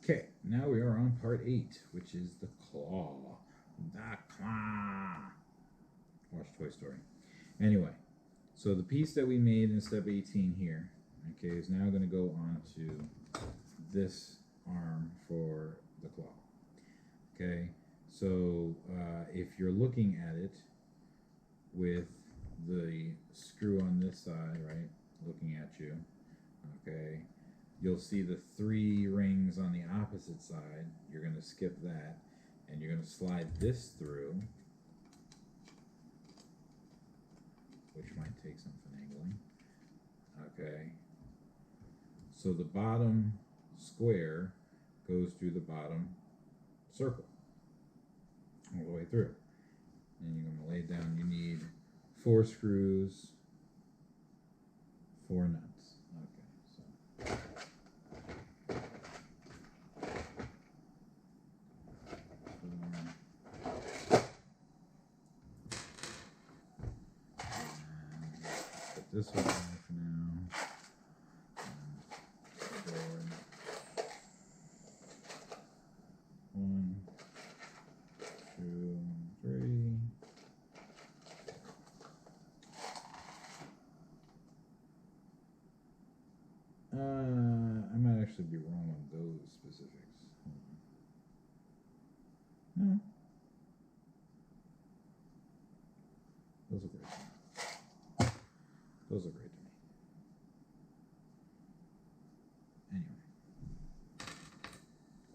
Okay, now we are on part 8, which is the claw. The claw. Watch Toy Story. Anyway, so the piece that we made in step 18 here, okay, is now going to go on to this arm for the claw. Okay, so if you're looking at it with the screw on this side, right, looking at you, okay, you'll see the 3 rings on the opposite side. You're going to skip that, and you're going to slide this through, which might take some finagling. Okay, so the bottom square goes through the bottom circle all the way through. And you're going to lay it down. You need 4 screws, 4 nuts. Okay, so put this one on for now. 4, 1, 2, 3. I might actually be wrong on those specifics. No. Those look great to me. Those look great to me. Anyway,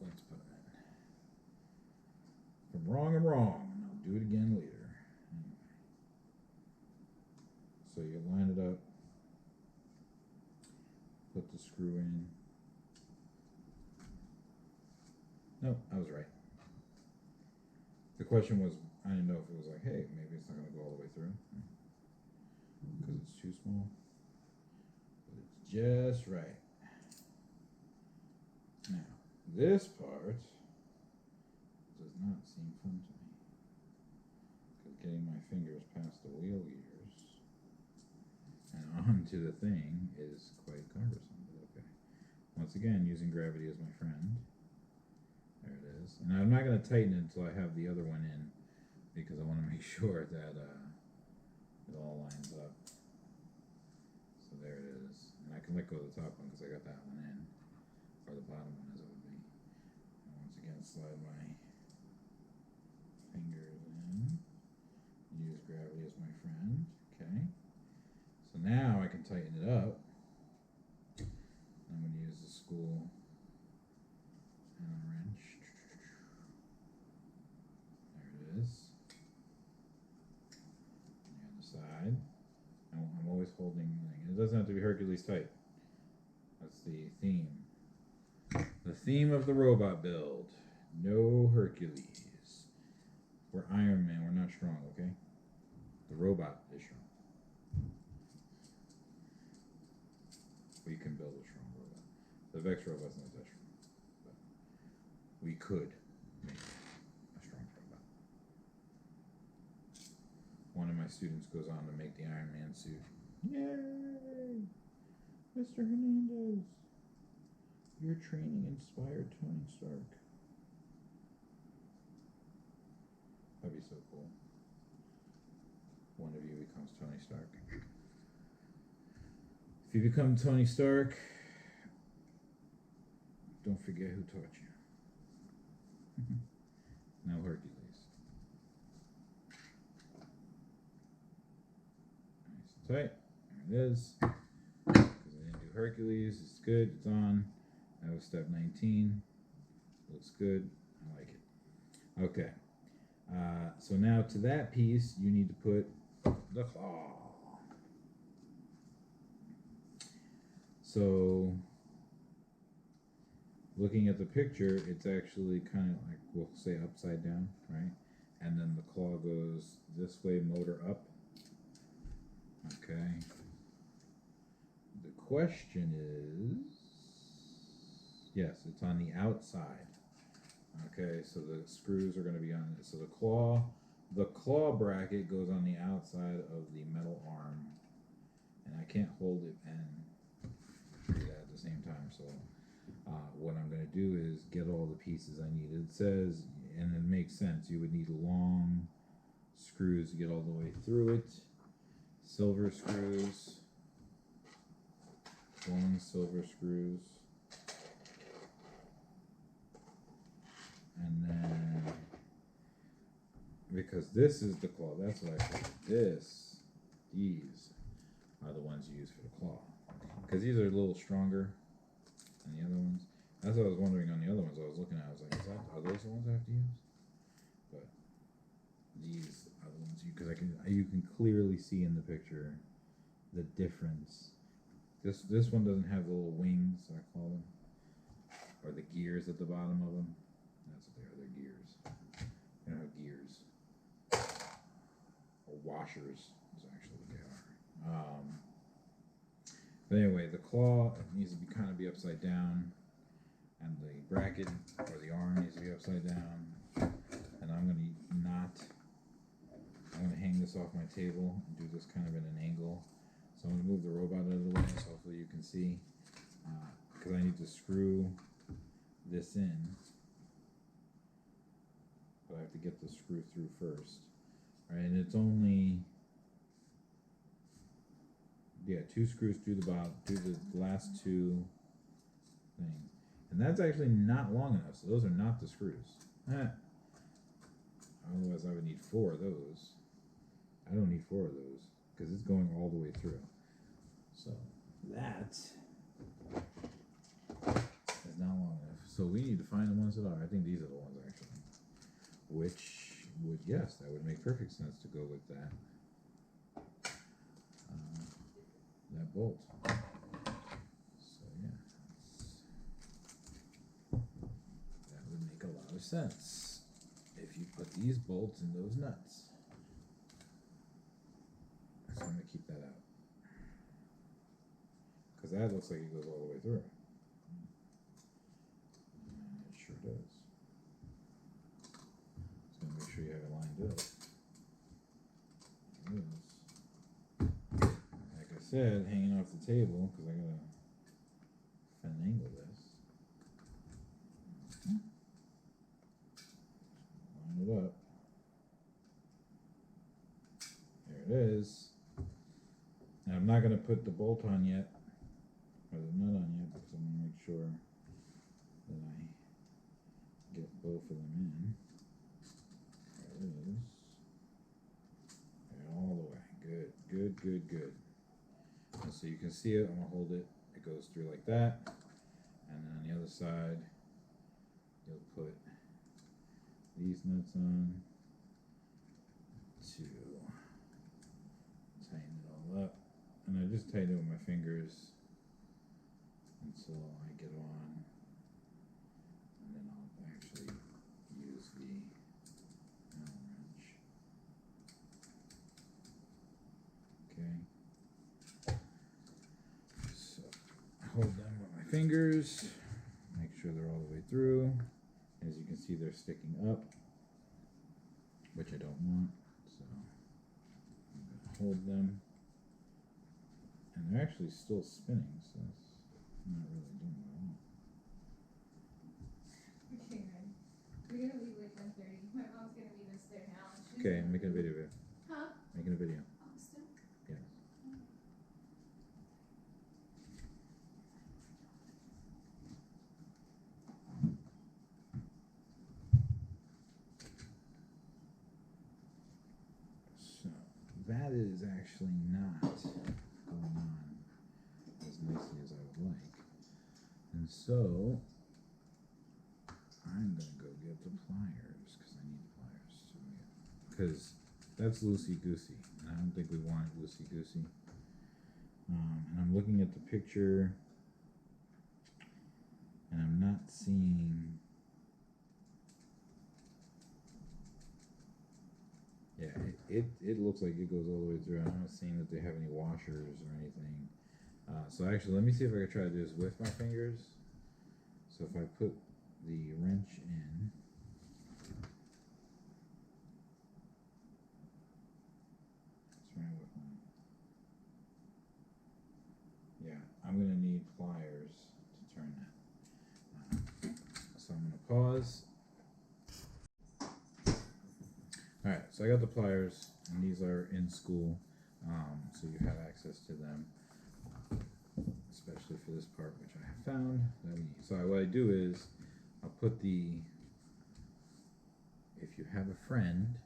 let's put them in. If I'm wrong, I'm wrong, and I'll do it again later. Anyway. So you line it up, put the screw in. No, I was right. The question was, I didn't know if it was like, hey, maybe it's not going to go all the way through because it's too small. But it's just right. Now, this part does not seem fun to me because getting my fingers past the wheel gears and onto the thing is quite cumbersome. But okay. Once again, using gravity as my friend. There it is. And I'm not going to tighten it until I have the other one in because I want to make sure that it all lines up. So there it is. And I can let go of the top one because I got that one in, or the bottom one as it would be. And once again, slide my fingers in. Use gravity as my friend. Okay. So now I can tighten it up. I'm going to use the spool and a wrench. There it is. On the other side. I'm always holding. It doesn't have to be Hercules tight. That's the theme. The theme of the robot build. No Hercules. We're Iron Man. We're not strong, okay? The robot is strong. We can build a strong robot. The Vex robot's not that strong. But we could make a strong robot. One of my students goes on to make the Iron Man suit. Yay! Mr. Hernandez! Your training inspired Tony Stark. That'd be so cool. One of you becomes Tony Stark. If you become Tony Stark, don't forget who taught you. No Hercules. Nice and tight. There it is. Because I didn't do Hercules. It's good. It's on. That was step 19. Looks good. I like it. Okay. So now to that piece, you need to put the claw. So looking at the picture, it's actually kind of like, we'll say upside down, right? And then the claw goes this way, motor up. Okay. The question is, yes, it's on the outside. Okay, so the screws are going to be on it. So the claw bracket goes on the outside of the metal arm. And I can't hold it and do that at the same time, so What I'm going to do is get all the pieces I need. It says, and it makes sense, you would need long screws to get all the way through it. Silver screws. Long silver screws. And then, because this is the claw, that's what I said. These are the ones you use for the claw. Because these are a little stronger than the other ones. That's what I was wondering on the other ones I was looking at. I was like, are those the ones I have to use? But these are the ones because you can clearly see in the picture the difference. This one doesn't have the little wings, I call them, or the gears at the bottom of them. That's what they are. They're gears. They don't have gears. Or washers is actually what they are. But anyway, the claw needs to kind of be upside down, and the bracket or the arm needs to be upside down. And I'm going to hang this off my table and do this kind of at an angle. So I'm going to move the robot out of the way so hopefully you can see, because I need to screw this in, but I have to get the screw through first. All right, and it's only 2 screws through the bottom, through the last 2 things, and that's actually not long enough. So those are not the screws. Otherwise, I would need 4 of those. I don't need 4 of those because it's going all the way through. So that is not long enough. So we need to find the ones that are. I think these are the ones actually. Which would, yes, that would make perfect sense to go with that. That bolt. So yeah, that would make a lot of sense if you put these bolts in those nuts. So I'm going to keep that out. Because that looks like it goes all the way through. And it sure does. So make sure you have it lined up. It is. Like I said, hanging off the table, because I got to finagle this. Line it up. There it is. Now I'm not going to put the bolt on yet, or the nut on yet, because I'm going to make sure that I get both of them in. There it is. And all the way. Good, good, good, good. And so you can see it. I'm going to hold it. It goes through like that. And then on the other side, you'll put these nuts on to tighten it all up. And I just tighten it with my fingers until I get on, and then I'll actually use the Allen wrench. Okay. So I hold them with my fingers, make sure they're all the way through. As you can see, they're sticking up, which I don't want. So I'm going to hold them. And they're actually still spinning, so it's not really doing what I want. Okay, man. We're gonna leave like 1:30. My mom's gonna meet us there now. Okay, I'm making a video of it. Huh? Making a video. Oh, still? Yes. So that is actually not going on as nicely as I would like. And so I'm going to go get the pliers because I need the pliers. Because that's loosey-goosey. And I don't think we want it loosey-goosey. And I'm looking at the picture and I'm not seeing... Yeah, it looks like it goes all the way through. I'm not seeing that they have any washers or anything. So actually, let me see if I can try to do this with my fingers. So if I put the wrench in, what's wrong with mine? Yeah, I'm gonna need pliers to turn that. pause. Alright, so I got the pliers, and these are in school, so you have access to them, especially for this part, which I have found that we need. So what I do is, I'll put if you have a friend,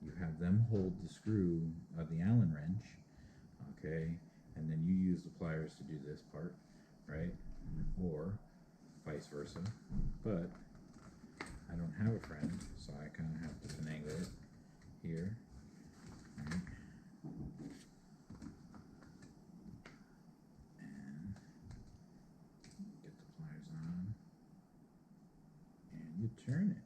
you have them hold the screw of the Allen wrench, okay, and then you use the pliers to do this part, right, or vice versa, but I don't have a friend, so I kind of have to finagle it here, right, and get the pliers on, and you turn it.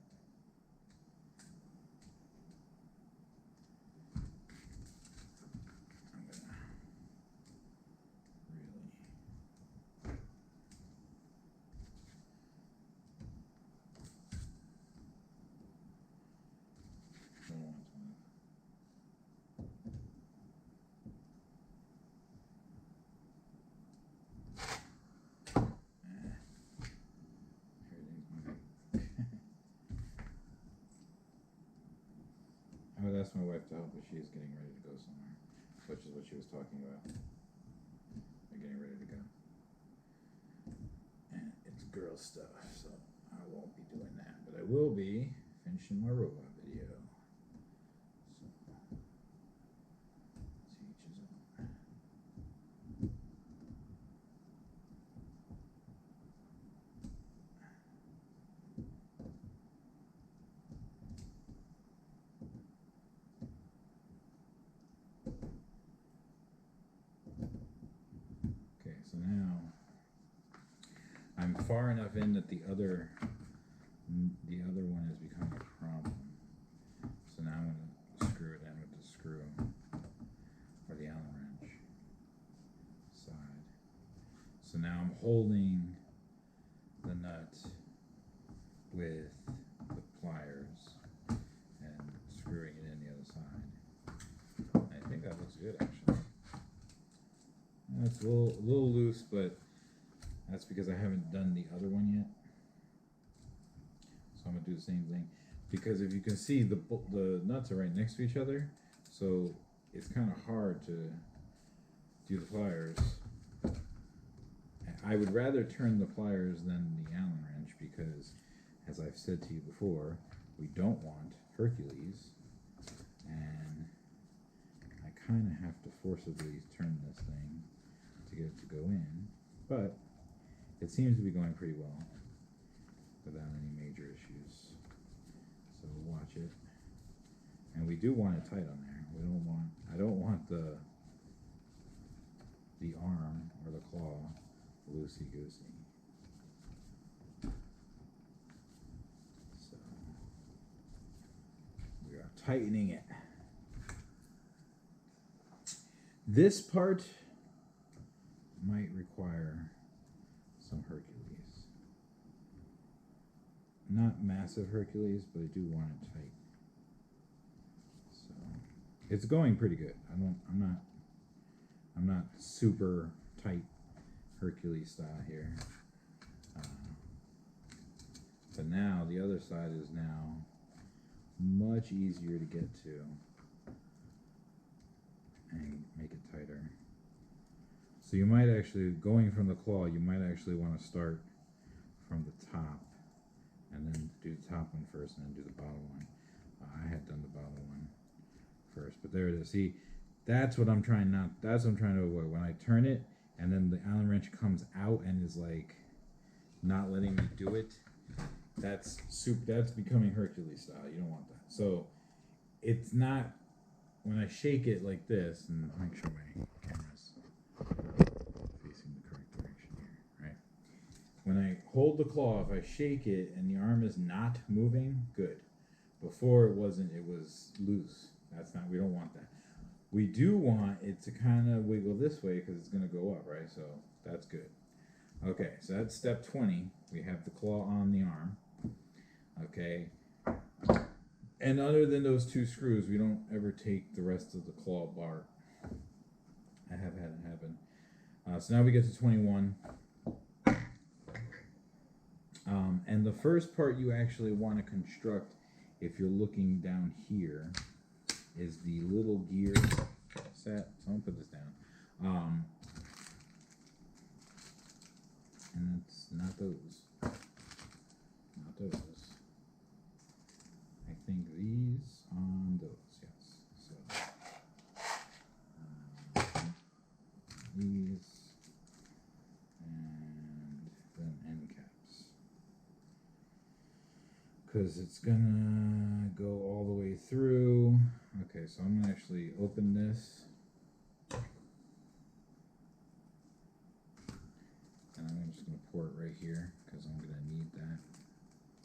I would ask my wife to help, but she is getting ready to go somewhere, which is what she was talking about. They're getting ready to go. And it's girl stuff, so I won't be doing that. But I will be finishing my robot video. So, to each his own. Okay, so now I'm far enough in that the other one has become a problem. So now I'm going to screw it in with the screw or the Allen wrench side. So now I'm holding the nut with the pliers and screwing it in the other side. I think that looks good, actually. It's a little loose, but that's because I haven't done the other one yet. So I'm gonna do the same thing. Because if you can see, the nuts are right next to each other, so it's kind of hard to do the pliers. I would rather turn the pliers than the Allen wrench because, as I've said to you before, we don't want Hercules, and I kind of have to forcibly turn this thing to get it to go in, but it seems to be going pretty well without any major issues. So we'll watch it, and we do want it tight on there. I don't want the arm or the claw loosey goosey. So we are tightening it. This part might require some Hercules. Not massive Hercules, but I do want it tight. So it's going pretty good. I'm not super tight Hercules style here. But now the other side is now much easier to get to and make it tighter. So you might actually, going from the claw, you might actually want to start from the top and then do the top one first and then do the bottom one. I had done the bottom one first, but there it is. See, that's what I'm trying to avoid. When I turn it and then the Allen wrench comes out and is like not letting me do it, that's becoming Hercules style. You don't want that. So it's not, when I shake it like this, and make sure my camera's facing the correct direction here, right? When I hold the claw, if I shake it and the arm is not moving, good. Before it wasn't, it was loose. We don't want that. We do want it to kind of wiggle this way because it's going to go up, right? So that's good. Okay, so that's step 20. We have the claw on the arm. Okay. And other than those two screws, we don't ever take the rest of the claw bar. I have had it happen. So now we get to 21. And the first part you actually want to construct, if you're looking down here, is the little gear set. Someone put this down. And it's not those. Not those. I think these on those, yes. So these and then end caps. Because it's gonna go all the way through. Okay, so I'm gonna actually open this. And I'm just gonna pour it right here because I'm gonna need that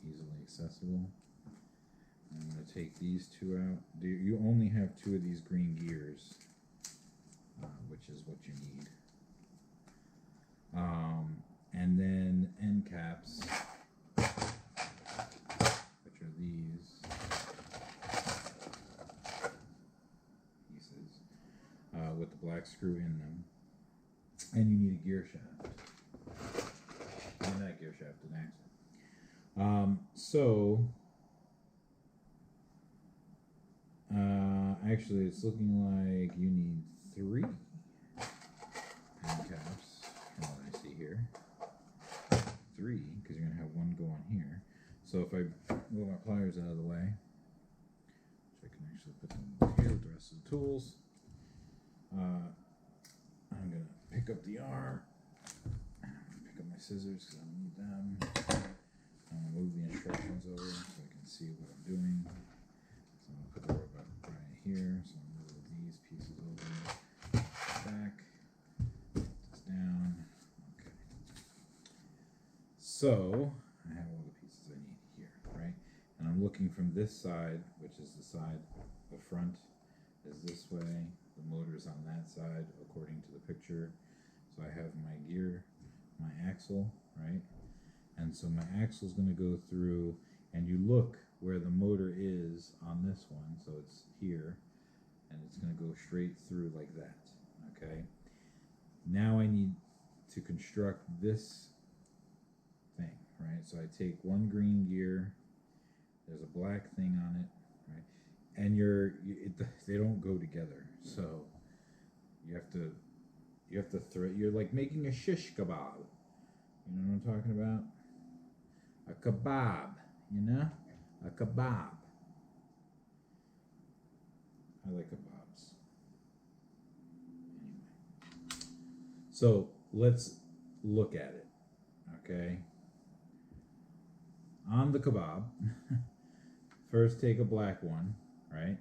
easily accessible. I'm going to take these two out. You only have two of these green gears, which is what you need. And then end caps, which are these pieces with the black screw in them. And you need a gear shaft. And that gear shaft and axle. Actually, it's looking like you need 3 end caps from what I see here. 3, because you're going to have one go on here. So if I move my pliers out of the way, so I can actually put them here with the rest of the tools, I'm going to pick up the arm. I'm going to pick up my scissors because I don't need them. I'm going to move the instructions over so I can see what I'm doing. So I'm going to put the robot right here. So I'm going to move these pieces over, back, put this down. Okay. So I have all the pieces I need here, right? And I'm looking from this side, which is the side, the front is this way. The motor's on that side, according to the picture. So I have my gear, my axle, right? And so my axle is going to go through, and you look where the motor is on this one, so it's here, and it's going to go straight through like that, okay? Now I need to construct this thing, right? So I take one green gear, there's a black thing on it, right? And they don't go together, so you have to throw. You're like making a shish kebab. You know what I'm talking about? A kebab, you know? A kebab. I like kebabs. Anyway. So let's look at it, okay? On the kebab, first take a black one, right?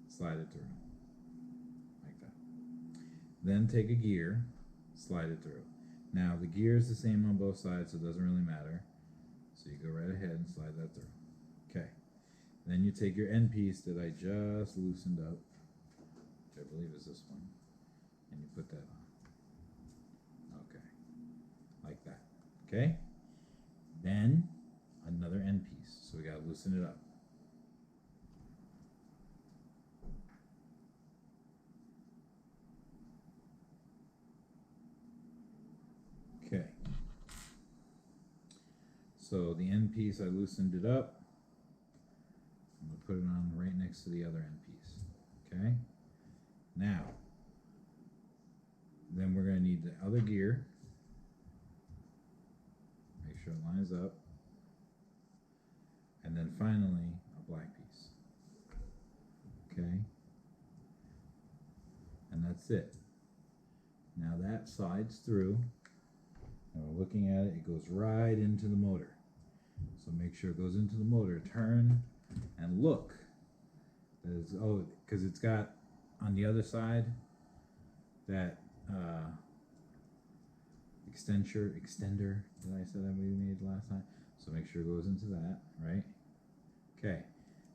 Slide it through. Like that. Then take a gear, slide it through. Now the gear is the same on both sides, so it doesn't really matter. So you go right ahead and slide that through. Okay. Then you take your end piece that I just loosened up, which I believe is this one, and you put that on. Okay. Like that. Okay? Then another end piece. So we gotta loosen it up. Okay. So the end piece, I loosened it up. I'm going to put it on right next to the other end piece. Okay? Now, then we're going to need the other gear. Make sure it lines up. And then finally, a black piece. Okay? And that's it. Now that slides through. And we're looking at it, it goes right into the motor. So make sure it goes into the motor. Turn and look. Because it's got on the other side that extender that I said that we made last time. So make sure it goes into that, right? Okay.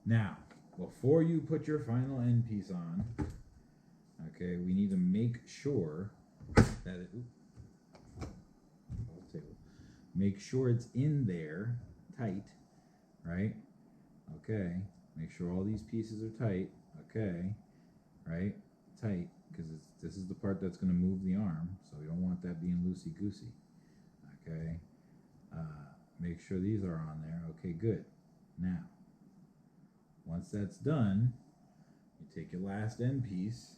Now, before you put your final end piece on, okay, we need to make sure that it. Make sure it's in there tight, right? Okay. Make sure all these pieces are tight. Okay. Right? Tight, because this is the part that's going to move the arm, so we don't want that being loosey-goosey. Okay. make sure these are on there. Okay, good. Now, once that's done, you take your last end piece,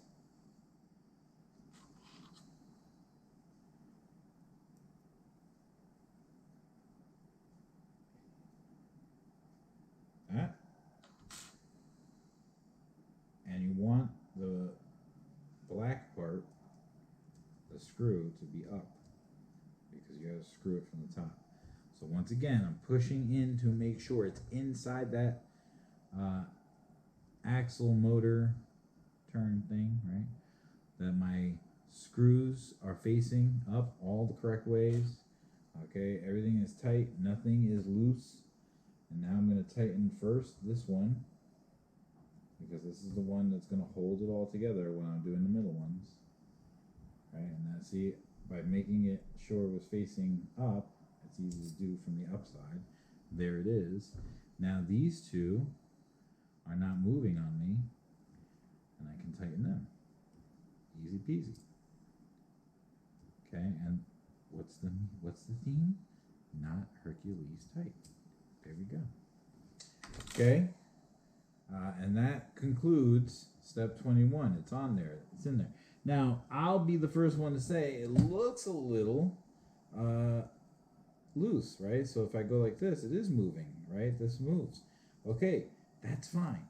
that, and you want the black part, the screw, to be up because you got to screw it from the top. So once again, I'm pushing in to make sure it's inside that axle motor turn thing, right? That my screws are facing up all the correct ways. Okay, everything is tight, nothing is loose. And now I'm going to tighten first this one, because this is the one that's going to hold it all together when I'm doing the middle ones. Right, and that, see, by making it sure it was facing up, it's easy to do from the upside. There it is. Now these two are not moving on me, and I can tighten them. Easy peasy. Okay, and what's the theme? Not Hercules tight. There we go. Okay, and that concludes step 21. It's on there. It's in there. Now, I'll be the first one to say it looks a little loose, right? So if I go like this, it is moving, right? This moves. Okay, that's fine.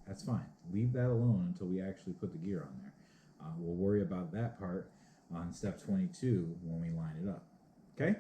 That's fine. Leave that alone until we actually put the gear on there. We'll worry about that part on step 22 when we line it up. Okay?